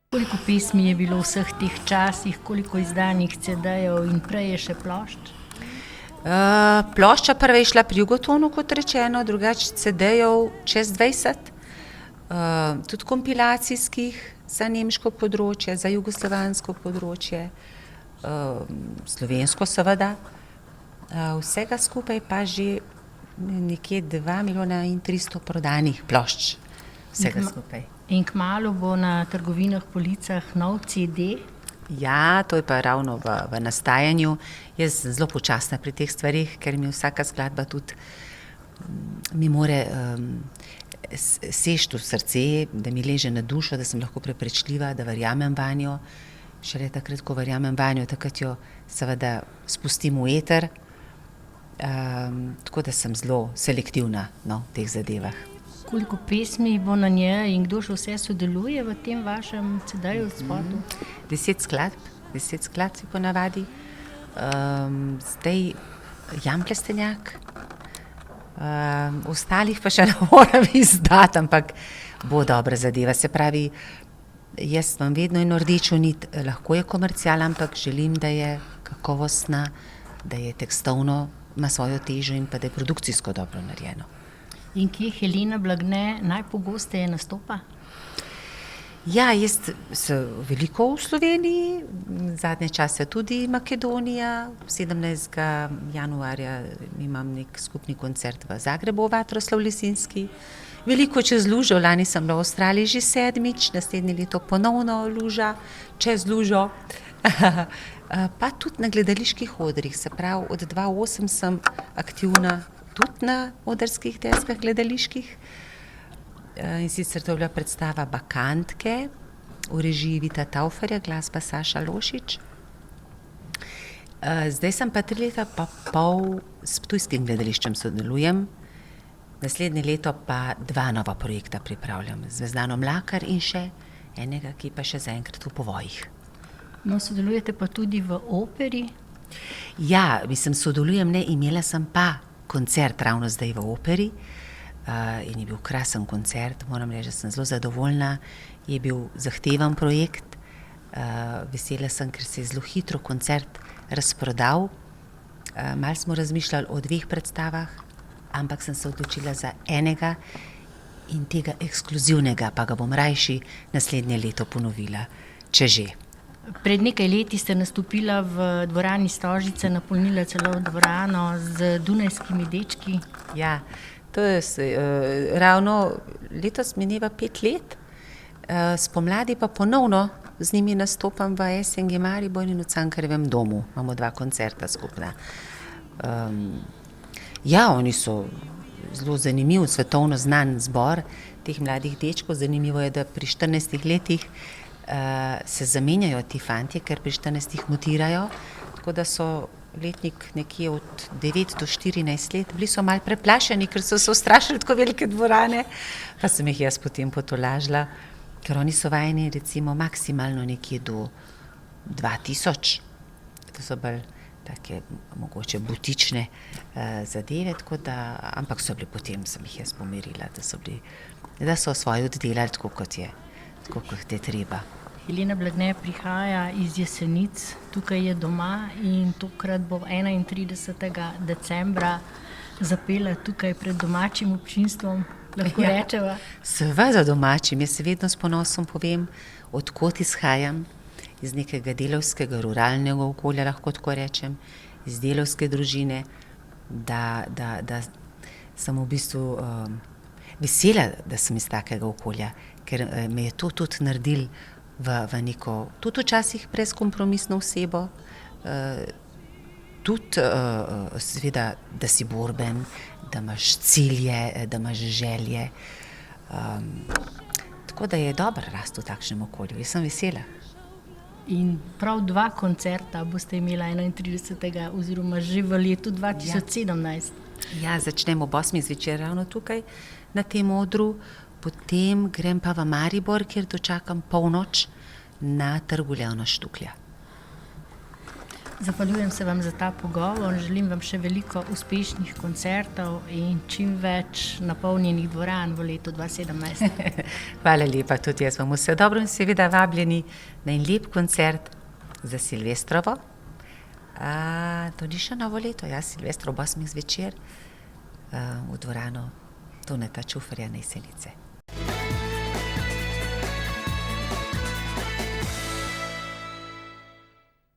Koliko pesmi je bilo v vseh teh časih, koliko izdanih CD-jev in prej je še plošč? Plošča prva je šla pri Jugotonu, kot rečeno, drugače CD-jev čez 20, tudi kompilacijskih za nemško področje, za jugoslovansko področje, slovensko seveda. Vsega skupaj pa že nekje 2 milijona in 300 prodanih plošč, vsega skupaj. In kmalu bo na trgovinah policah nov CD? Ja, to je pa ravno v nastajanju. Jaz sem zelo počasna pri teh stvarih, ker mi vsaka skladba tudi mi more seči v srce, da mi leže na dušo, da sem lahko prepričljiva, da verjamem vanjo. Šele takrat, ko verjamem vanjo, takrat jo seveda spustim v eter. Tako da sem zelo selektivna, v teh zadevah. Koliko pesmi bo na njej in kdo še vse sodeluje v tem vašem CD-ju spotu? 10 skladb si ponavadi. Zdaj Jan Plestenjak, ostalih pa še ne moram izdati, ampak bo dobra zadeva. Se pravi, jaz imam vedno eno rdečo nit, lahko je komercial, ampak želim, da je kakovostna, da je tekstovno, ima svojo težo in pa da je produkcijsko dobro narejeno. In kje Helena Blagne najpogosteje nastopa? Ja, jaz sem veliko v Sloveniji, zadnje čase tudi Makedonija. 17. januarja imam nek skupni koncert v Zagrebu, Vatroslav Lisinski. Veliko čez lužo, lani sem bila v Avstraliji že 7., naslednje leto ponovno luža, čez lužo. Pa tudi na gledaliških odrih, se pravi od 2008 sem aktivna tudi na odrskih deskah gledaliških. In sicer to je bila predstava Bakantke v režiji Vita Tauferja, glasba Saša Lošič. Zdaj sem pa 3 leta pa pol s ptujskim gledališčem sodelujem. Naslednje leto pa 2 nova projekta pripravljam. Zvezdano Mlakar in še enega, ki pa še zaenkrat v povojih. No, sodelujete pa tudi v operi? Ja, sodelujem, ne, imela sem pa koncert ravno zdaj v operi in je bil krasen koncert, moram reči, da sem zelo zadovoljna. Je bil zahteven projekt, vesela sem, ker se je zelo hitro koncert razprodal. Malo smo razmišljali o 2 predstavah, ampak sem se odločila za enega in tega ekskluzivnega, pa ga bom rajši naslednje leto ponovila, če že. Pred nekaj leti ste nastopila v dvorani Stožice, napolnila celo dvorano z Dunajskimi dečki. Ja, to je ravno letos mineva 5 let, spomladi pa ponovno z njimi nastopam v SNG Maribor in v Cankarjevem domu. Imamo 2 koncerta skupna. Ja, oni so zelo zanimiv, svetovno znan zbor teh mladih dečkov. Zanimivo je, da pri 14 letih se zamenjajo ti fantje, ker pri 14 mutirajo, tako da so letnik nekje od 9 do 14 let. Bili so malo preplašeni, ker so se ustrašili tako velike dvorane, pa sem jih jaz potem potolažila, ker oni so vajeni recimo maksimalno nekje do 2000. To so bolj take mogoče butične zadeve, tako da, ampak so bili potem, sem jih jaz pomirila, da so svoje oddelali tako, kot je treba. Helena Blagne prihaja iz Jesenic, tukaj je doma in tokrat bo 31. decembra zapela tukaj pred domačim občinstvom, lahko rečeva. Seveda domačim, jaz se vedno s ponosom povem, od kod izhajam, iz nekega delavskega, ruralnega okolja, lahko tako rečem, iz delavske družine, da sem v bistvu vesela, da sem iz takega okolja, ker me je to tudi naredilo v neko, tudi včasih brezkompromisno osebo, tudi seveda, da si borben, da imaš cilje, da imaš želje. Tako da je dobro rasti v takšnem okolju, jaz sem vesela. In prav 2 koncerta boste imela 31. oziroma že v letu 2017. Ja, začnemo ob 8 zvečer ravno tukaj na tem odru, potem grem pa v Maribor, kjer dočakam polnoč na Trgu Leona Štuklja. Zahvaljujem se vam za ta pogovor, želim vam še veliko uspešnih koncertov in čim več napolnjenih dvoran v letu 2017. Hvala lepa, tudi jaz vam vse dobro in seveda vabljeni na en lep koncert za Silvestrovo. To ni še novo leto, Silvestro ob 8 zvečer v dvorano Toneta Čufarja na Jesenice.